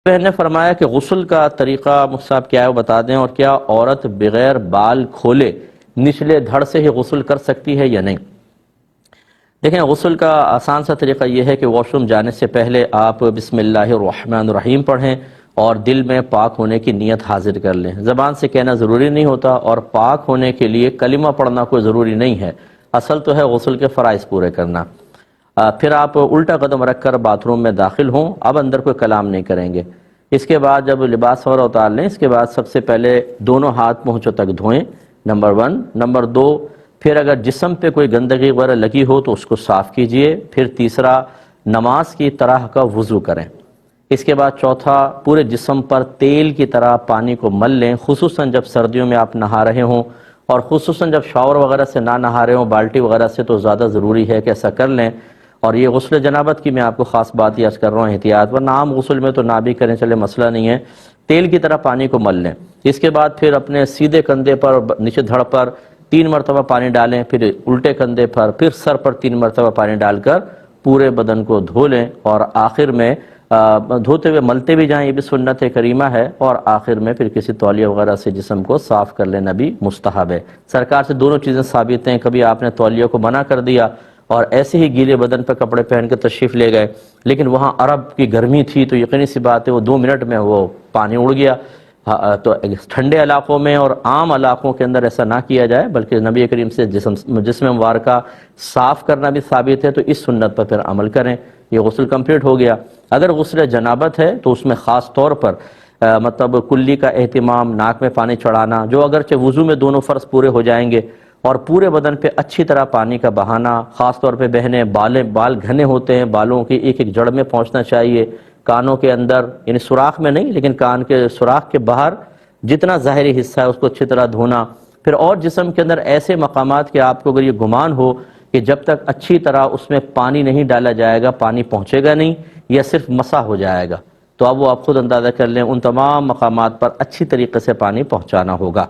بہن نے فرمایا کہ غسل کا طریقہ مجھ سے آپ کیا ہے وہ بتا دیں، اور کیا عورت بغیر بال کھولے نچلے دھڑ سے ہی غسل کر سکتی ہے یا نہیں؟ دیکھیں، غسل کا آسان سا طریقہ یہ ہے کہ واش روم جانے سے پہلے آپ بسم اللہ الرحمن الرحیم پڑھیں اور دل میں پاک ہونے کی نیت حاضر کر لیں۔ زبان سے کہنا ضروری نہیں ہوتا، اور پاک ہونے کے لیے کلمہ پڑھنا کوئی ضروری نہیں ہے، اصل تو ہے غسل کے فرائض پورے کرنا۔ پھر آپ الٹا قدم رکھ کر باتھ روم میں داخل ہوں، اب اندر کوئی کلام نہیں کریں گے۔ اس کے بعد جب لباس وغیرہ اتار لیں، اس کے بعد سب سے پہلے دونوں ہاتھ پہنچوں تک دھوئیں، نمبر 1۔ نمبر 2، پھر اگر جسم پہ کوئی گندگی وغیرہ لگی ہو تو اس کو صاف کیجئے۔ پھر تیسرا، نماز کی طرح کا وضو کریں۔ اس کے بعد چوتھا، پورے جسم پر تیل کی طرح پانی کو مل لیں، خصوصاً جب سردیوں میں آپ نہا رہے ہوں، اور خصوصاً جب شاور وغیرہ سے نہ نہا رہے ہوں، بالٹی وغیرہ سے، تو زیادہ ضروری ہے کہ ایسا کر لیں۔ اور یہ غسل جنابت کی میں آپ کو خاص بات یہ عرض کر رہا ہوں، احتیاط، ورنہ عام غسل میں تو نہ بھی کریں چلے، مسئلہ نہیں ہے، تیل کی طرح پانی کو مل لیں۔ اس کے بعد پھر اپنے سیدھے کندھے پر نیچے دھڑ پر 3 مرتبہ پانی ڈالیں، پھر الٹے کندھے پر، پھر سر پر 3 مرتبہ پانی ڈال کر پورے بدن کو دھو لیں، اور آخر میں دھوتے ہوئے ملتے بھی جائیں، یہ بھی سنت کریمہ ہے، اور آخر میں پھر کسی تولیہ وغیرہ سے جسم کو صاف کر لینا بھی مستحب ہے۔ سرکار سے دونوں چیزیں ثابت ہیں، کبھی آپ نے تولیہ کو منع کر دیا اور ایسے ہی گیلے بدن پہ کپڑے پہن کے تشریف لے گئے، لیکن وہاں عرب کی گرمی تھی تو یقینی سی بات ہے وہ 2 منٹ میں وہ پانی اڑ گیا۔ تو ٹھنڈے علاقوں میں اور عام علاقوں کے اندر ایسا نہ کیا جائے، بلکہ نبی کریم سے جسم مبارکہ صاف کرنا بھی ثابت ہے، تو اس سنت پر پھر عمل کریں۔ یہ غسل کمپلیٹ ہو گیا۔ اگر غسل جنابت ہے تو اس میں خاص طور پر مطلب کلی کا اہتمام، ناک میں پانی چڑھانا، جو اگرچہ وضو میں دونوں فرض پورے ہو جائیں گے، اور پورے بدن پہ اچھی طرح پانی کا بہانا، خاص طور پہ بہنیں بال گھنے ہوتے ہیں، بالوں کی ایک ایک جڑ میں پہنچنا چاہیے، کانوں کے اندر، یعنی سوراخ میں نہیں لیکن کان کے سوراخ کے باہر جتنا ظاہری حصہ ہے اس کو اچھی طرح دھونا۔ پھر اور جسم کے اندر ایسے مقامات کہ آپ کو اگر یہ گمان ہو کہ جب تک اچھی طرح اس میں پانی نہیں ڈالا جائے گا پانی پہنچے گا نہیں، یا صرف مسح ہو جائے گا، تو اب وہ آپ خود اندازہ کر لیں، ان تمام مقامات پر اچھی طریقے سے پانی پہنچانا ہوگا۔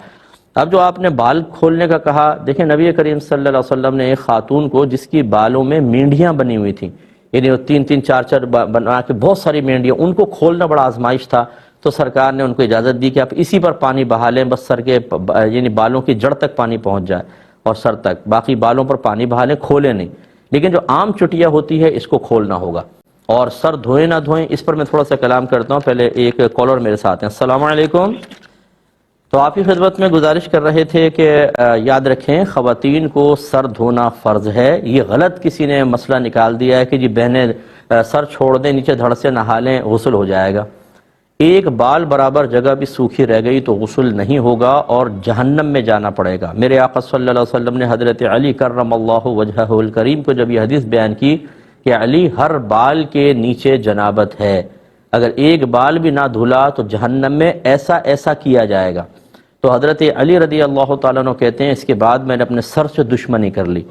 اب جو آپ نے بال کھولنے کا کہا، دیکھیں نبی کریم صلی اللہ علیہ وسلم نے ایک خاتون کو جس کی بالوں میں مینڈیاں بنی ہوئی تھیں، یعنی 3 4 بنا کے بہت ساری مینڈیاں، ان کو کھولنا بڑا آزمائش تھا، تو سرکار نے ان کو اجازت دی کہ آپ اسی پر پانی بہا لیں، بس سر کے یعنی بالوں کی جڑ تک پانی پہنچ جائے اور سر تک، باقی بالوں پر پانی بہا لیں، کھولیں نہیں۔ لیکن جو عام چٹیا ہوتی ہے اس کو کھولنا ہوگا، اور سر دھوئیں نہ دھوئیں اس پر میں تھوڑا سا کلام کرتا ہوں۔ پہلے ایک کالر میرے ساتھ ہیں۔ السلام علیکم۔ تو آپ کی خدمت میں گزارش کر رہے تھے کہ یاد رکھیں خواتین کو سر دھونا فرض ہے۔ یہ غلط کسی نے مسئلہ نکال دیا ہے کہ جی بہنیں سر چھوڑ دیں، نیچے دھڑ سے نہا لیں، غسل ہو جائے گا۔ ایک بال برابر جگہ بھی سوکھی رہ گئی تو غسل نہیں ہوگا اور جہنم میں جانا پڑے گا۔ میرے آقا صلی اللہ علیہ وسلم نے حضرت علی کرم اللہ وجہہ الکریم کو جب یہ حدیث بیان کی کہ علی، ہر بال کے نیچے جنابت ہے، اگر ایک بال بھی نہ دھلا تو جہنم میں ایسا ایسا کیا جائے گا۔ تو حضرت علی رضی اللہ تعالیٰ عنہ کہتے ہیں اس کے بعد میں نے اپنے سر سے دشمنی کر لی،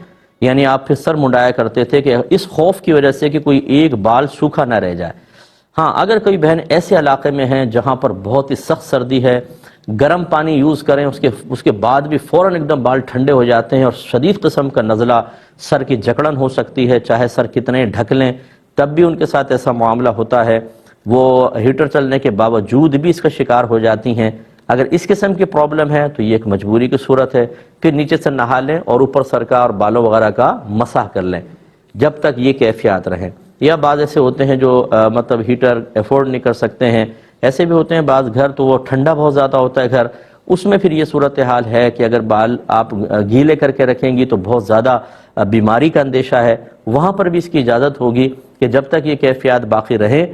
یعنی آپ پھر سر منڈایا کرتے تھے کہ اس خوف کی وجہ سے کہ کوئی ایک بال سوکھا نہ رہ جائے۔ ہاں، اگر کوئی بہن ایسے علاقے میں ہیں جہاں پر بہت ہی سخت سردی ہے، گرم پانی یوز کریں، اس کے بعد بھی فوراً ایک دم بال ٹھنڈے ہو جاتے ہیں اور شدید قسم کا نزلہ، سر کی جکڑن ہو سکتی ہے، چاہے سر کتنے ڈھک لیں تب بھی ان کے ساتھ ایسا معاملہ ہوتا ہے، وہ ہیٹر چلنے کے باوجود بھی اس کا شکار ہو جاتی ہیں۔ اگر اس قسم کی پرابلم ہے تو یہ ایک مجبوری کی صورت ہے، پھر نیچے سے نہا لیں اور اوپر سر کا اور بالوں وغیرہ کا مسح کر لیں جب تک یہ کیفیات رہیں۔ یا بعض ایسے ہوتے ہیں جو مطلب ہیٹر افورڈ نہیں کر سکتے ہیں، ایسے بھی ہوتے ہیں بعض گھر تو وہ ٹھنڈا بہت زیادہ ہوتا ہے گھر، اس میں پھر یہ صورتحال ہے کہ اگر بال آپ گیلے کر کے رکھیں گی تو بہت زیادہ بیماری کا اندیشہ ہے، وہاں پر بھی اس کی اجازت ہوگی کہ جب تک یہ کیفیات باقی رہیں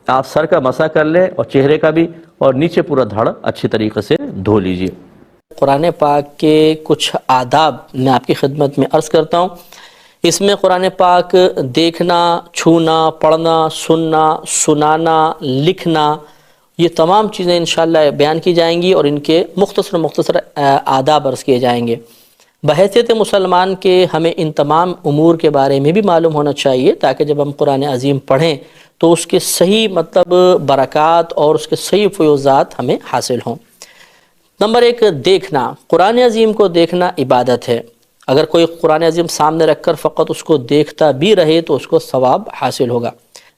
آپ سر کا مسح کر لیں اور چہرے کا بھی، اور نیچے پورا دھڑ اچھی طریقے سے دھو لیجئے۔ قرآن پاک کے کچھ آداب میں آپ کی خدمت میں عرض کرتا ہوں۔ اس میں قرآن پاک دیکھنا، چھونا، پڑھنا، سننا، سنانا، لکھنا، یہ تمام چیزیں انشاءاللہ بیان کی جائیں گی اور ان کے مختصر آداب عرض کیے جائیں گے۔ بحیثیت مسلمان کے ہمیں ان تمام امور کے بارے میں بھی معلوم ہونا چاہیے تاکہ جب ہم قرآن عظیم پڑھیں تو اس کے صحیح مطلب برکات اور اس کے صحیح فیوزات ہمیں حاصل ہوں۔ نمبر 1، دیکھنا۔ قرآن عظیم کو دیکھنا عبادت ہے۔ اگر کوئی قرآن عظیم سامنے رکھ کر فقط اس کو دیکھتا بھی رہے تو اس کو ثواب حاصل ہوگا،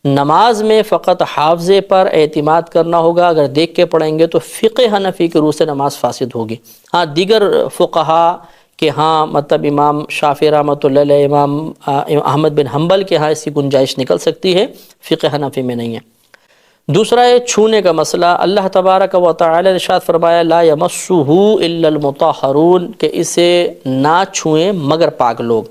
نماز میں فقط حافظے پر اعتماد کرنا ہوگا، اگر دیکھ کے پڑھیں گے تو فقہ حنفی کی روح سے نماز فاسد ہوگی۔ ہاں دیگر فقہا کہ ہاں مطلب امام شافعی رحمۃ اللہ علیہ، امام احمد بن حنبل کے ہاں اس کی گنجائش نکل سکتی ہے، فقہ حنفی میں نہیں ہے۔ دوسرا ہے چھونے کا مسئلہ، اللہ تبارک و تعالی نے ارشاد فرمایا لا یمسہ الا المطہرون، کہ اسے نہ چھوئیں مگر پاک لوگ۔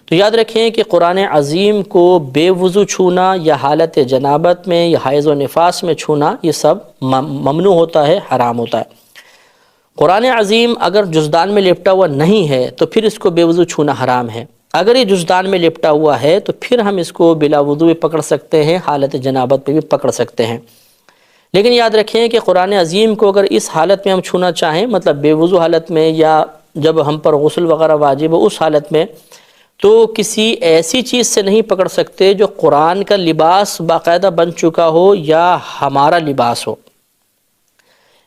تو یاد رکھیں کہ قرآن عظیم کو بے وضو چھونا یا حالت جنابت میں یا حیض و نفاس میں چھونا یہ سب ممنوع ہوتا ہے، حرام ہوتا ہے۔ قرآن عظیم اگر جزدان میں لپٹا ہوا نہیں ہے تو پھر اس کو بے وضو چھونا حرام ہے، اگر یہ جزدان میں لپٹا ہوا ہے تو پھر ہم اس کو بلا وضو بھی پکڑ سکتے ہیں، حالت جنابت پہ بھی پکڑ سکتے ہیں۔ لیکن یاد رکھیں کہ قرآن عظیم کو اگر اس حالت میں ہم چھونا چاہیں، مطلب بے وضو حالت میں یا جب ہم پر غسل وغیرہ واجب ہو اس حالت میں، تو کسی ایسی چیز سے نہیں پکڑ سکتے جو قرآن کا لباس باقاعدہ بن چکا ہو یا ہمارا لباس ہو۔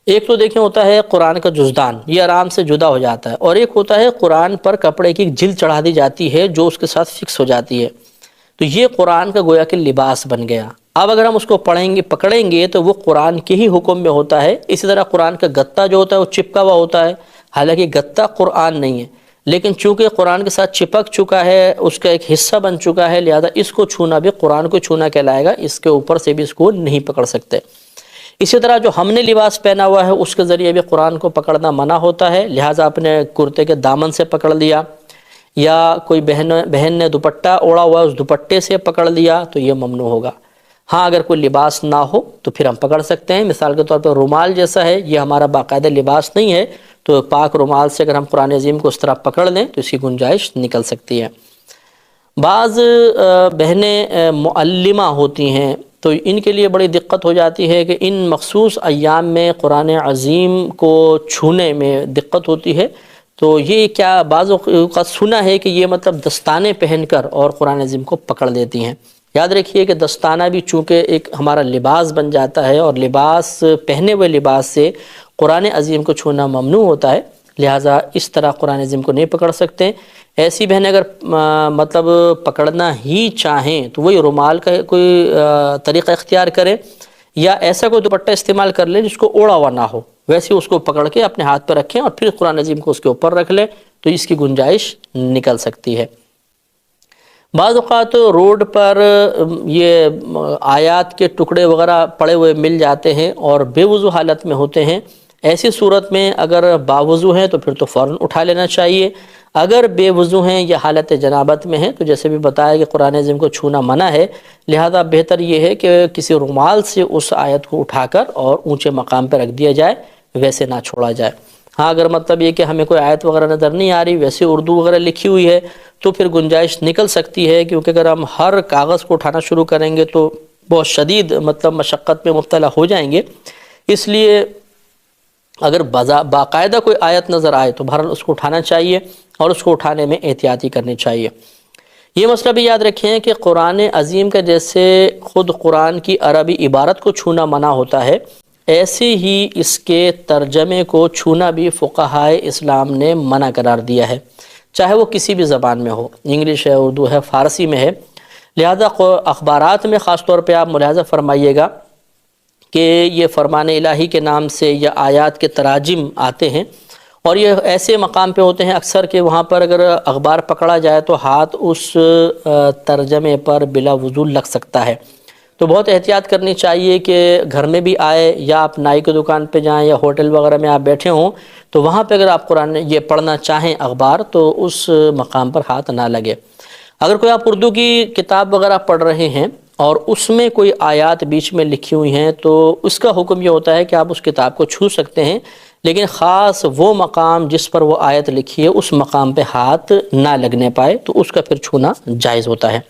ایک تو دیکھیں ہوتا ہے قرآن کا جزدان، یہ آرام سے جدا ہو جاتا ہے، اور ایک ہوتا ہے قرآن پر کپڑے کی جلد چڑھا دی جاتی ہے جو اس کے ساتھ فکس ہو جاتی ہے، تو یہ قرآن کا گویا کہ لباس بن گیا۔ اب اگر ہم اس کو پکڑیں گے تو وہ قرآن کے ہی حکم میں ہوتا ہے۔ اسی طرح قرآن کا گتہ جو ہوتا ہے وہ چپکا ہوا ہوتا ہے، حالانکہ گتہ قرآن نہیں ہے، لیکن چونکہ قرآن کے ساتھ چپک چکا ہے، اس کا ایک حصہ بن چکا ہے، لہذا اس کو چھونا بھی قرآن کو چھونا کہلائے گا، اس کے اوپر سے بھی اس کو نہیں پکڑ سکتے۔ اسی طرح جو ہم نے لباس پہنا ہوا ہے اس کے ذریعے بھی قرآن کو پکڑنا منع ہوتا ہے، لہٰذا اپنے کرتے کے دامن سے پکڑ لیا، یا کوئی بہن نے دوپٹہ اوڑھا ہوا ہے اس دوپٹے سے پکڑ لیا تو یہ ممنوع ہوگا۔ ہاں اگر کوئی لباس نہ ہو تو پھر ہم پکڑ سکتے ہیں، مثال کے طور پر رومال جیسا ہے، یہ ہمارا باقاعدہ لباس نہیں ہے، تو پاک رومال سے اگر ہم قرآن عظیم کو اس طرح پکڑ لیں تو اس کی گنجائش نکل سکتی ہے۔ بعض بہنیں معلمہ ہوتی ہیں تو ان کے لیے بڑی دقت ہو جاتی ہے کہ ان مخصوص ایام میں قرآن عظیم کو چھونے میں دقت ہوتی ہے، تو یہ کیا بعض اوقات سنا ہے کہ یہ مطلب دستانے پہن کر اور قرآن عظیم کو پکڑ لیتی ہیں۔ یاد رکھیے کہ دستانہ بھی چونکہ ایک ہمارا لباس بن جاتا ہے، اور لباس پہنے ہوئے لباس سے قرآن عظیم کو چھونا ممنوع ہوتا ہے، لہٰذا اس طرح قرآن عظیم کو نہیں پکڑ سکتے۔ ایسی بہنیں اگر مطلب پکڑنا ہی چاہیں تو وہی رومال کا کوئی طریقہ اختیار کریں، یا ایسا کوئی دوپٹہ استعمال کر لیں جس کو اوڑھا ہوا نہ ہو، ویسے اس کو پکڑ کے اپنے ہاتھ پہ رکھیں اور پھر قرآن عظیم کو اس کے اوپر رکھ لیں تو اس کی گنجائش نکل سکتی ہے۔ بعض اوقات روڈ پر یہ آیات کے ٹکڑے وغیرہ پڑے ہوئے مل جاتے ہیں اور بے وضو حالت میں ہوتے ہیں، ایسی صورت میں اگر باوضو ہیں تو پھر تو فوراً اٹھا لینا چاہیے، اگر بے وضو ہیں یا حالت جنابت میں ہیں تو جیسے بھی بتایا کہ قرآن عظیم کو چھونا منع ہے، لہذا بہتر یہ ہے کہ کسی رومال سے اس آیت کو اٹھا کر اور اونچے مقام پہ رکھ دیا جائے، ویسے نہ چھوڑا جائے۔ ہاں اگر مطلب یہ کہ ہمیں کوئی آیت وغیرہ نظر نہیں آ رہی، ویسے اردو وغیرہ لکھی ہوئی ہے تو پھر گنجائش نکل سکتی ہے، کیونکہ اگر ہم ہر کاغذ کو اٹھانا شروع کریں گے تو بہت شدید مطلب مشقت میں مبتلا ہو جائیں گے، اس لیے اگر باقاعدہ کوئی آیت نظر آئے تو بہرحال اس کو اٹھانا چاہیے اور اس کو اٹھانے میں احتیاطی کرنی چاہیے۔ یہ مسئلہ بھی یاد رکھیں کہ قرآن عظیم کا جیسے خود قرآن کی عربی عبارت کو چھونا منع ہوتا ہے، ایسے ہی اس کے ترجمے کو چھونا بھی فقہائے اسلام نے منع قرار دیا ہے، چاہے وہ کسی بھی زبان میں ہو، انگلش ہے، اردو ہے، فارسی میں ہے۔ لہذا اخبارات میں خاص طور پہ آپ ملاحظہ فرمائیے گا کہ یہ فرمان الہی کے نام سے یا آیات کے تراجم آتے ہیں، اور یہ ایسے مقام پہ ہوتے ہیں اکثر کہ وہاں پر اگر اخبار پکڑا جائے تو ہاتھ اس ترجمے پر بلا وضو لگ سکتا ہے، تو بہت احتیاط کرنی چاہیے کہ گھر میں بھی آئے یا آپ نائی کی دکان پہ جائیں یا ہوٹل وغیرہ میں آپ بیٹھے ہوں تو وہاں پہ اگر آپ قرآن یہ پڑھنا چاہیں اخبار تو اس مقام پر ہاتھ نہ لگے۔ اگر کوئی آپ اردو کی کتاب وغیرہ پڑھ رہے ہیں اور اس میں کوئی آیات بیچ میں لکھی ہوئی ہیں تو اس کا حکم یہ ہوتا ہے کہ آپ اس کتاب کو چھو سکتے ہیں، لیکن خاص وہ مقام جس پر وہ آیت لکھی ہے اس مقام پہ ہاتھ نہ لگنے پائے تو اس کا پھر چھونا جائز ہوتا ہے۔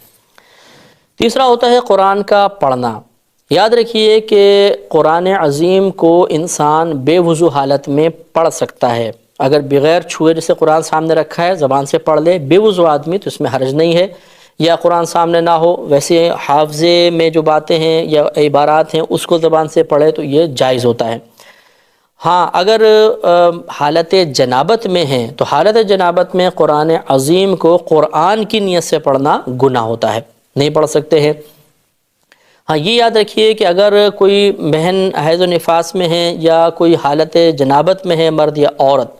تیسرا ہوتا ہے قرآن کا پڑھنا۔ یاد رکھیے کہ قرآن عظیم کو انسان بے وضو حالت میں پڑھ سکتا ہے، اگر بغیر چھوئے جیسے قرآن سامنے رکھا ہے زبان سے پڑھ لے بے وضو آدمی تو اس میں حرج نہیں ہے، یا قرآن سامنے نہ ہو ویسے حافظے میں جو باتیں ہیں یا عبارات ہیں اس کو زبان سے پڑھے تو یہ جائز ہوتا ہے۔ ہاں اگر حالت جنابت میں ہیں تو حالت جنابت میں قرآن عظیم کو قرآن کی نیت سے پڑھنا گناہ ہوتا ہے، نہیں پڑھ سکتے ہیں۔ ہاں یہ یاد رکھیے کہ اگر کوئی بہن حیض و نفاس میں ہے یا کوئی حالت جنابت میں ہے مرد یا عورت،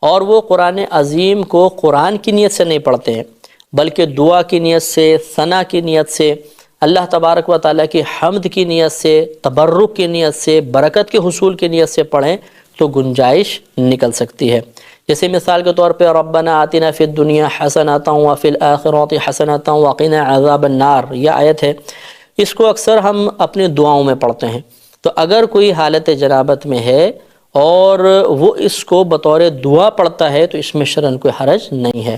اور وہ قرآن عظیم کو قرآن کی نیت سے نہیں پڑھتے ہیں بلکہ دعا کی نیت سے، ثنا کی نیت سے، اللہ تبارک و تعالیٰ کی حمد کی نیت سے، تبرک کی نیت سے، برکت کے حصول کی نیت سے پڑھیں تو گنجائش نکل سکتی ہے۔ جیسے مثال کے طور پہ ربنا آتنا فی الدنیا حسنۃ وفی الآخرۃ حسنۃ وقنا عذاب النار، یہ آیت ہے، اس کو اکثر ہم اپنی دعاؤں میں پڑھتے ہیں۔ تو اگر کوئی حالت جنابت میں ہے اور وہ اس کو بطور دعا پڑھتا ہے تو اس میں شرعاً کوئی حرج نہیں ہے،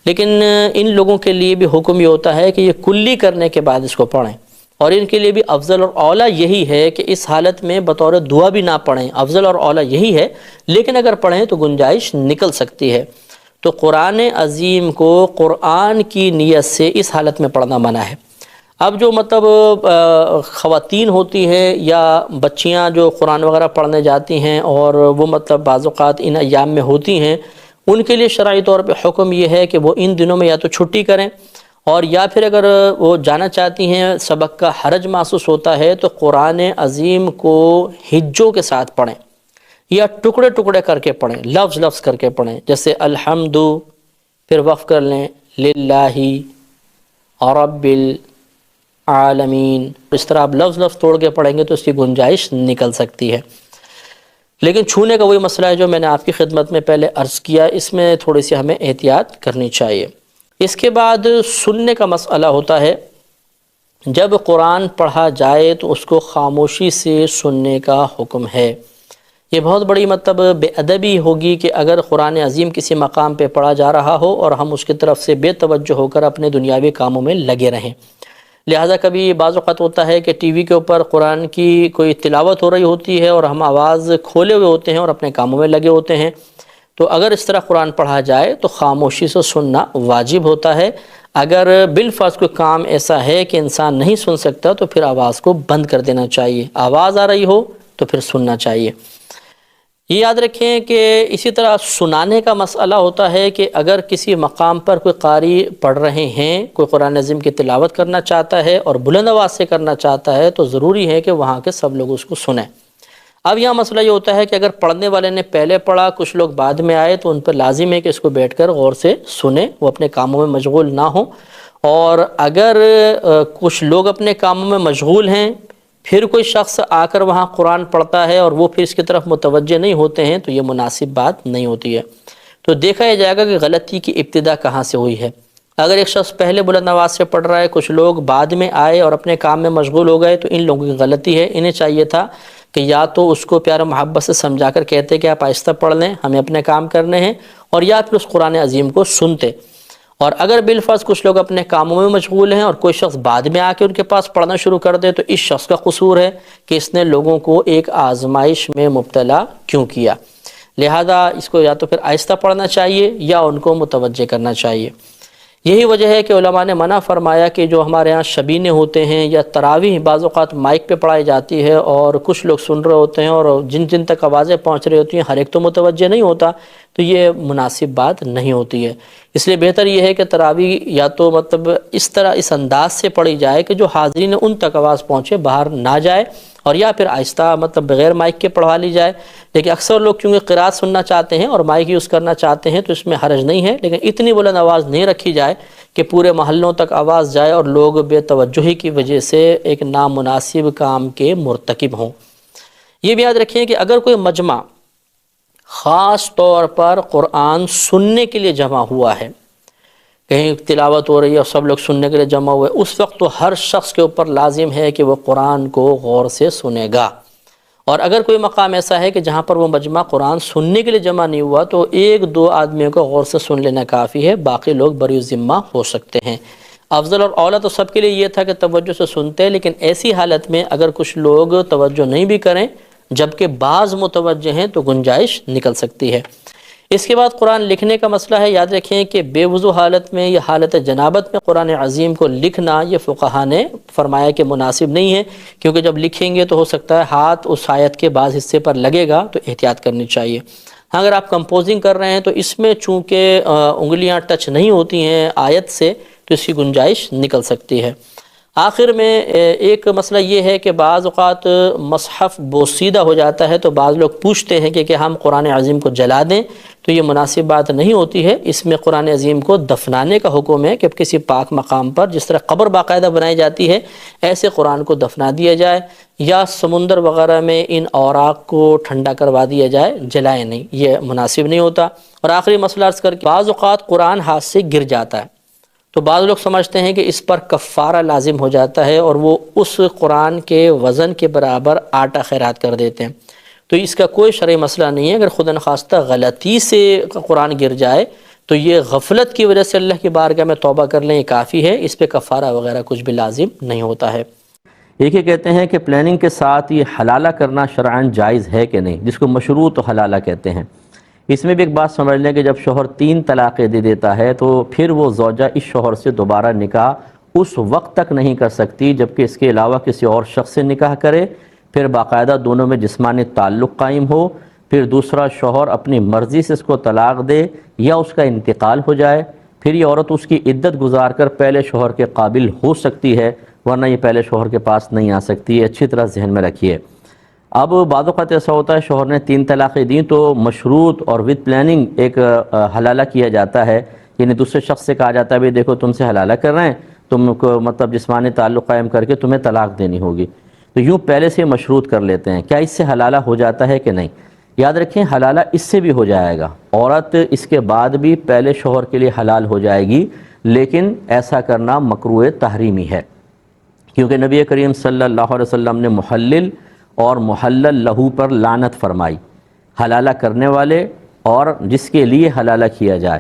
لیکن ان لوگوں کے لیے بھی حکم یہ ہوتا ہے کہ یہ کلی کرنے کے بعد اس کو پڑھیں، اور ان کے لیے بھی افضل اور اولیٰ یہی ہے کہ اس حالت میں بطور دعا بھی نہ پڑھیں، افضل اور اولیٰ یہی ہے، لیکن اگر پڑھیں تو گنجائش نکل سکتی ہے۔ تو قرآن عظیم کو قرآن کی نیت سے اس حالت میں پڑھنا منع ہے۔ اب جو مطلب خواتین ہوتی ہیں یا بچیاں جو قرآن وغیرہ پڑھنے جاتی ہیں اور وہ مطلب بعض اوقات ان ایام میں ہوتی ہیں، ان کے لیے شرعی طور پہ حکم یہ ہے کہ وہ ان دنوں میں یا تو چھٹی کریں، اور یا پھر اگر وہ جانا چاہتی ہیں، سبق کا حرج محسوس ہوتا ہے تو قرآن عظیم کو ہجوں کے ساتھ پڑھیں یا ٹکڑے ٹکڑے کر کے پڑھیں، لفظ لفظ کر کے پڑھیں، جیسے الحمد، پھر وقف کر لیں للہ رب العالمین، اس طرح آپ لفظ لفظ توڑ کے پڑھیں گے تو اس کی گنجائش نکل سکتی ہے۔ لیکن چھونے کا وہی مسئلہ ہے جو میں نے آپ کی خدمت میں پہلے عرض کیا، اس میں تھوڑی سی ہمیں احتیاط کرنی چاہیے۔ اس کے بعد سننے کا مسئلہ ہوتا ہے، جب قرآن پڑھا جائے تو اس کو خاموشی سے سننے کا حکم ہے۔ یہ بہت بڑی مطلب بے ادبی ہوگی کہ اگر قرآن عظیم کسی مقام پہ پڑھا جا رہا ہو اور ہم اس کی طرف سے بے توجہ ہو کر اپنے دنیاوی کاموں میں لگے رہیں۔ لہٰذا کبھی بعض اوقات ہوتا ہے کہ ٹی وی کے اوپر قرآن کی کوئی تلاوت ہو رہی ہوتی ہے اور ہم آواز کھولے ہوئے ہوتے ہیں اور اپنے کاموں میں لگے ہوتے ہیں، تو اگر اس طرح قرآن پڑھا جائے تو خاموشی سے سننا واجب ہوتا ہے۔ اگر بالفرض کوئی کام ایسا ہے کہ انسان نہیں سن سکتا تو پھر آواز کو بند کر دینا چاہیے، آواز آ رہی ہو تو پھر سننا چاہیے۔ یہ یاد رکھیں کہ اسی طرح سنانے کا مسئلہ ہوتا ہے کہ اگر کسی مقام پر کوئی قاری پڑھ رہے ہیں، کوئی قرآن عظیم کی تلاوت کرنا چاہتا ہے اور بلند آواز سے کرنا چاہتا ہے تو ضروری ہے کہ وہاں کے سب لوگ اس کو سنیں۔ اب یہاں مسئلہ یہ ہوتا ہے کہ اگر پڑھنے والے نے پہلے پڑھا، کچھ لوگ بعد میں آئے، تو ان پر لازم ہے کہ اس کو بیٹھ کر غور سے سنیں، وہ اپنے کاموں میں مشغول نہ ہوں۔ اور اگر کچھ لوگ اپنے کاموں میں مشغول ہیں، پھر کوئی شخص آ کر وہاں قرآن پڑھتا ہے اور وہ پھر اس کی طرف متوجہ نہیں ہوتے ہیں تو یہ مناسب بات نہیں ہوتی ہے۔ تو دیکھا یہ جائے گا کہ غلطی کی ابتدا کہاں سے ہوئی ہے۔ اگر ایک شخص پہلے بلند آواز سے پڑھ رہا ہے، کچھ لوگ بعد میں آئے اور اپنے کام میں مشغول ہو گئے، تو ان لوگوں کی غلطی ہے۔ انہیں چاہیے تھا کہ یا تو اس کو پیار و محبت سے سمجھا کر کہتے کہ آپ آہستہ پڑھ لیں، ہمیں اپنے کام کرنے ہیں، اور یا پھر اس قرآن عظیم کو سنتے۔ اور اگر بالفرض کچھ لوگ اپنے کاموں میں مشغول ہیں اور کوئی شخص بعد میں آ کے ان کے پاس پڑھنا شروع کر دے تو اس شخص کا قصور ہے کہ اس نے لوگوں کو ایک آزمائش میں مبتلا کیوں کیا۔ لہذا اس کو یا تو پھر آہستہ پڑھنا چاہیے یا ان کو متوجہ کرنا چاہیے۔ یہی وجہ ہے کہ علماء نے منع فرمایا کہ جو ہمارے ہاں شبینے ہوتے ہیں یا تراویح بعض اوقات مائک پہ پڑھائی جاتی ہے اور کچھ لوگ سن رہے ہوتے ہیں اور جن جن تک آوازیں پہنچ رہی ہوتی ہیں ہر ایک تو متوجہ نہیں ہوتا، تو یہ مناسب بات نہیں ہوتی ہے۔ اس لیے بہتر یہ ہے کہ تراویح یا تو مطلب اس طرح اس انداز سے پڑھی جائے کہ جو حاضرین ان تک آواز پہنچے، باہر نہ جائے، اور یا پھر آہستہ مطلب بغیر مائک کے پڑھوا لی جائے۔ لیکن اکثر لوگ کیونکہ قرات سننا چاہتے ہیں اور مائک یوز کرنا چاہتے ہیں تو اس میں حرج نہیں ہے، لیکن اتنی بلند آواز نہیں رکھی جائے کہ پورے محلوں تک آواز جائے اور لوگ بے توجہی کی وجہ سے ایک نامناسب کام کے مرتکب ہوں۔ یہ بھی یاد رکھیں کہ اگر کوئی مجمع خاص طور پر قرآن سننے کے لیے جمع ہوا ہے، کہیں تلاوت ہو رہی ہے اور سب لوگ سننے کے لیے جمع ہوئے، اس وقت تو ہر شخص کے اوپر لازم ہے کہ وہ قرآن کو غور سے سنے گا۔ اور اگر کوئی مقام ایسا ہے کہ جہاں پر وہ مجمع قرآن سننے کے لیے جمع نہیں ہوا تو ایک دو آدمیوں کو غور سے سن لینا کافی ہے، باقی لوگ بری ذمہ ہو سکتے ہیں۔ افضل اور اولیٰ تو سب کے لیے یہ تھا کہ توجہ سے سنتے، لیکن ایسی حالت میں اگر کچھ لوگ توجہ نہیں بھی کریں جبکہ بعض متوجہ ہیں تو گنجائش نکل سکتی ہے۔ اس کے بعد قرآن لکھنے کا مسئلہ ہے۔ یاد رکھیں کہ بے وضو حالت میں یا حالت جنابت میں قرآن عظیم کو لکھنا یہ فقہا نے فرمایا کہ مناسب نہیں ہے، کیونکہ جب لکھیں گے تو ہو سکتا ہے ہاتھ اس آیت کے بعض حصے پر لگے گا، تو احتیاط کرنی چاہیے۔ اگر آپ کمپوزنگ کر رہے ہیں تو اس میں چونکہ انگلیاں ٹچ نہیں ہوتی ہیں آیت سے، تو اس کی گنجائش نکل سکتی ہے۔ آخر میں ایک مسئلہ یہ ہے کہ بعض اوقات مصحف بوسیدہ ہو جاتا ہے تو بعض لوگ پوچھتے ہیں کہ ہم قرآن عظیم کو جلا دیں، تو یہ مناسب بات نہیں ہوتی ہے۔ اس میں قرآن عظیم کو دفنانے کا حکم ہے کہ کسی پاک مقام پر جس طرح قبر باقاعدہ بنائی جاتی ہے ایسے قرآن کو دفنا دیا جائے، یا سمندر وغیرہ میں ان اوراق کو ٹھنڈا کروا دیا جائے، جلائے نہیں، یہ مناسب نہیں ہوتا۔ اور آخری مسئلہ عرض کر کے بعض اوقات قرآن ہاتھ سے گر جاتا ہے تو بعض لوگ سمجھتے ہیں کہ اس پر کفارہ لازم ہو جاتا ہے اور وہ اس قرآن کے وزن کے برابر آٹا خیرات کر دیتے ہیں، تو اس کا کوئی شرعی مسئلہ نہیں ہے۔ اگر خدا نخواستہ غلطی سے قرآن گر جائے تو یہ غفلت کی وجہ سے اللہ کی بارگاہ میں توبہ کر لیں، یہ کافی ہے، اس پہ کفارہ وغیرہ کچھ بھی لازم نہیں ہوتا ہے۔ ایک یہ کہتے ہیں کہ پلاننگ کے ساتھ یہ حلالہ کرنا شرعاً جائز ہے کہ نہیں، جس کو مشروط حلالہ کہتے ہیں۔ اس میں بھی ایک بات سمجھ لیں کہ جب شوہر 3 طلاقیں دے دیتا ہے تو پھر وہ زوجہ اس شوہر سے دوبارہ نکاح اس وقت تک نہیں کر سکتی جبکہ اس کے علاوہ کسی اور شخص سے نکاح کرے، پھر باقاعدہ دونوں میں جسمانی تعلق قائم ہو، پھر دوسرا شوہر اپنی مرضی سے اس کو طلاق دے یا اس کا انتقال ہو جائے، پھر یہ عورت اس کی عدت گزار کر پہلے شوہر کے قابل ہو سکتی ہے، ورنہ یہ پہلے شوہر کے پاس نہیں آ سکتی ہے۔ اچھی طرح ذہن میں رکھیے۔ اب بعض اوقات ایسا ہوتا ہے شوہر نے 3 طلاقیں دیں تو مشروط اور وتھ پلاننگ ایک حلالہ کیا جاتا ہے، یعنی دوسرے شخص سے کہا جاتا ہے بھئی دیکھو تم سے حلالہ کر رہے ہیں، تم کو مطلب جسمانی تعلق قائم کر کے تمہیں طلاق دینی ہوگی، تو یوں پہلے سے مشروط کر لیتے ہیں۔ کیا اس سے حلالہ ہو جاتا ہے کہ نہیں؟ یاد رکھیں حلالہ اس سے بھی ہو جائے گا، عورت اس کے بعد بھی پہلے شوہر کے لیے حلال ہو جائے گی، لیکن ایسا کرنا مکروہ تحریمی ہے، کیونکہ نبی کریم صلی اللہ علیہ وسلم نے محلل اور محلل لہو پر لعنت فرمائی، حلالہ کرنے والے اور جس کے لیے حلالہ کیا جائے۔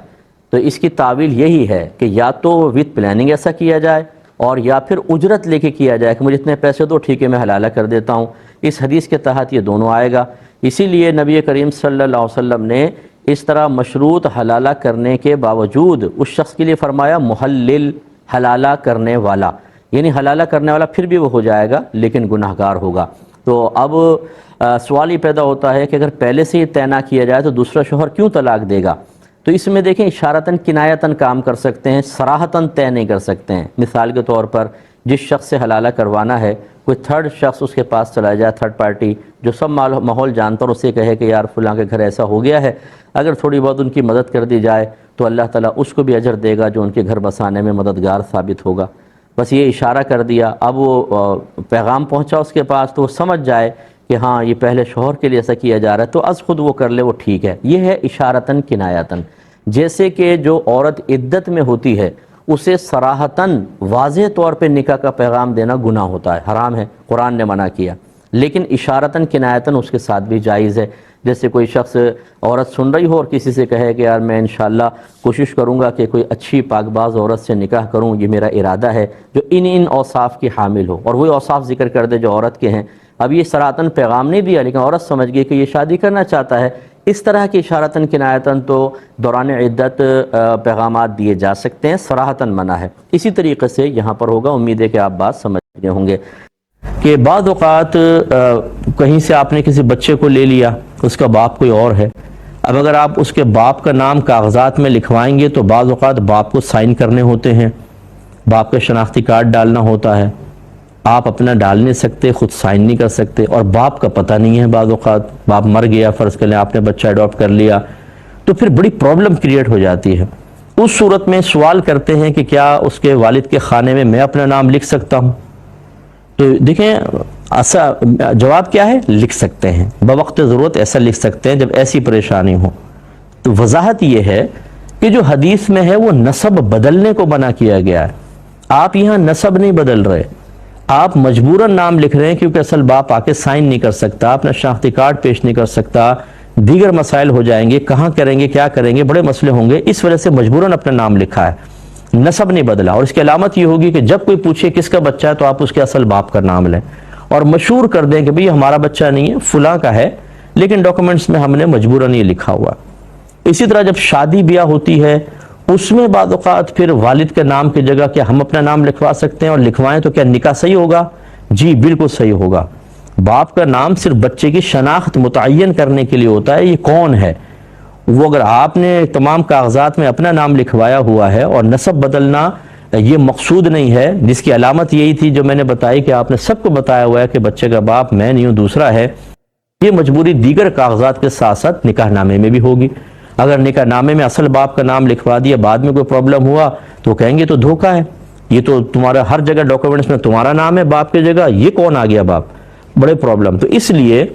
تو اس کی تعویل یہی ہے کہ یا تو وتھ پلاننگ ایسا کیا جائے اور یا پھر اجرت لے کے کیا جائے کہ مجھے اتنے پیسے دو، ٹھیک ہے میں حلالہ کر دیتا ہوں۔ اس حدیث کے تحت یہ دونوں آئے گا، اسی لیے نبی کریم صلی اللہ علیہ وسلم نے اس طرح مشروط حلالہ کرنے کے باوجود اس شخص کے لیے فرمایا محلل، حلالہ کرنے والا، یعنی حلالہ کرنے والا پھر بھی وہ ہو جائے گا لیکن گناہگار ہوگا۔ تو اب سوال یہ پیدا ہوتا ہے کہ اگر پہلے سے یہ طے نہ کیا جائے تو دوسرا شوہر کیوں طلاق دے گا؟ تو اس میں دیکھیں اشارتاً کنایتاً کام کر سکتے ہیں، صراحتاً طے نہیں کر سکتے ہیں۔ مثال کے طور پر جس شخص سے حلالہ کروانا ہے کوئی تھرڈ شخص اس کے پاس چلا جائے، تھرڈ پارٹی جو سب ماحول جانتا اور اسے کہے کہ یار فلاں کے گھر ایسا ہو گیا ہے، اگر تھوڑی بہت ان کی مدد کر دی جائے تو اللہ تعالیٰ اس کو بھی اجر دے گا جو ان کے گھر بسانے میں مددگار ثابت ہوگا۔ بس یہ اشارہ کر دیا، اب وہ پیغام پہنچا اس کے پاس تو وہ سمجھ جائے کہ ہاں یہ پہلے شوہر کے لیے ایسا کیا جا رہا ہے تو از خود وہ کر لے، وہ ٹھیک ہے۔ یہ ہے اشارتاً کنایتاً، جیسے کہ جو عورت عدت میں ہوتی ہے اسے صراحتاً واضح طور پہ نکاح کا پیغام دینا گناہ ہوتا ہے، حرام ہے، قرآن نے منع کیا، لیکن اشارتاً کنایتاً اس کے ساتھ بھی جائز ہے۔ جیسے کوئی شخص عورت سن رہی ہو اور کسی سے کہے کہ یار میں انشاءاللہ کوشش کروں گا کہ کوئی اچھی پاک باز عورت سے نکاح کروں، یہ میرا ارادہ ہے جو ان اوصاف کی حامل ہو، اور وہی اوصاف ذکر کر دے جو عورت کے ہیں۔ اب یہ صراحتاً پیغام نہیں دیا لیکن عورت سمجھ گئی کہ یہ شادی کرنا چاہتا ہے، اس طرح کی اشارتاً کنایتاً تو دوران عدت پیغامات دیے جا سکتے ہیں، صراحتاً منع ہے۔ اسی طریقے سے یہاں پر ہوگا، امید ہے کہ آپ بات سمجھ گئے ہوں گے کہ بعض اوقات کہیں سے آپ نے کسی بچے کو لے لیا، اس کا باپ کوئی اور ہے، اب اگر آپ اس کے باپ کا نام کاغذات میں لکھوائیں گے تو بعض اوقات باپ کو سائن کرنے ہوتے ہیں، باپ کا شناختی کارڈ ڈالنا ہوتا ہے، آپ اپنا ڈال نہیں سکتے، خود سائن نہیں کر سکتے، اور باپ کا پتہ نہیں ہے، بعض اوقات باپ مر گیا، فرض کر لیں آپ نے بچہ اڈاپٹ کر لیا تو پھر بڑی پرابلم کریٹ ہو جاتی ہے۔ اس صورت میں سوال کرتے ہیں کہ کیا اس کے والد کے خانے میں میں اپنا نام لکھ سکتا ہوں؟ تو دیکھیں جواب کیا ہے، لکھ سکتے ہیں، بوقت ضرورت ایسا لکھ سکتے ہیں جب ایسی پریشانی ہو۔ تو وضاحت یہ ہے کہ جو حدیث میں ہے وہ نسب بدلنے کو منع کیا گیا ہے، آپ یہاں نسب نہیں بدل رہے، آپ مجبوراً نام لکھ رہے ہیں کیونکہ اصل باپ آ کے سائن نہیں کر سکتا، اپنا شناختی کارڈ پیش نہیں کر سکتا، دیگر مسائل ہو جائیں گے، کہاں کریں گے، کیا کریں گے، بڑے مسئلے ہوں گے، اس وجہ سے مجبوراً اپنا نام لکھا ہے، نسب نہیں بدلا۔ اور اس کی علامت یہ ہوگی کہ جب کوئی پوچھے کس کا بچہ ہے تو آپ اس کے اصل باپ کا نام لیں اور مشہور کر دیں کہ بھئی ہمارا بچہ نہیں ہے، فلاں کا ہے، لیکن ڈاکومنٹس میں ہم نے مجبوراً یہ لکھا ہوا۔ اسی طرح جب شادی بیاہ ہوتی ہے اس میں بعض اوقات پھر والد کے نام کی جگہ کیا ہم اپنا نام لکھوا سکتے ہیں، اور لکھوائیں تو کیا نکاح صحیح ہوگا؟ جی بالکل صحیح ہوگا۔ باپ کا نام صرف بچے کی شناخت متعین کرنے کے لیے ہوتا ہے، یہ کون ہے، وہ اگر آپ نے تمام کاغذات میں اپنا نام لکھوایا ہوا ہے اور نسب بدلنا یہ مقصود نہیں ہے، جس کی علامت یہی تھی جو میں نے بتائی کہ آپ نے سب کو بتایا ہوا ہے کہ بچے کا باپ میں نہیں ہوں دوسرا ہے، یہ مجبوری دیگر کاغذات کے ساتھ ساتھ نکاح نامے میں بھی ہوگی۔ اگر نکاح نامے میں اصل باپ کا نام لکھوا دیا، بعد میں کوئی پرابلم ہوا تو کہیں گے تو دھوکہ ہے، یہ تو تمہارا ہر جگہ ڈاکیومنٹس میں تمہارا نام ہے باپ کی جگہ، یہ کون آ گیا باپ، بڑے پرابلم۔ تو اس لیے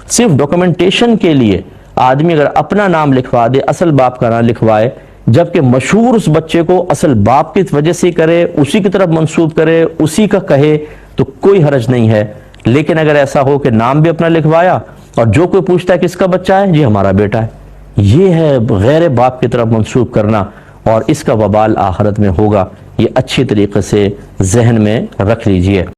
صرف ڈاکیومنٹیشن کے لیے آدمی اگر اپنا نام لکھوا دے، اصل باپ کا نام لکھوائے، جبکہ مشہور اس بچے کو اصل باپ کی وجہ سے کرے، اسی کی طرف منسوب کرے، اسی کا کہے، تو کوئی حرج نہیں ہے۔ لیکن اگر ایسا ہو کہ نام بھی اپنا لکھوایا اور جو کوئی پوچھتا ہے کس کا بچہ ہے، یہ ہمارا بیٹا ہے، یہ ہے غیر باپ کی طرف منسوب کرنا، اور اس کا وبال آخرت میں ہوگا۔ یہ اچھی طریقے سے ذہن میں رکھ لیجئے۔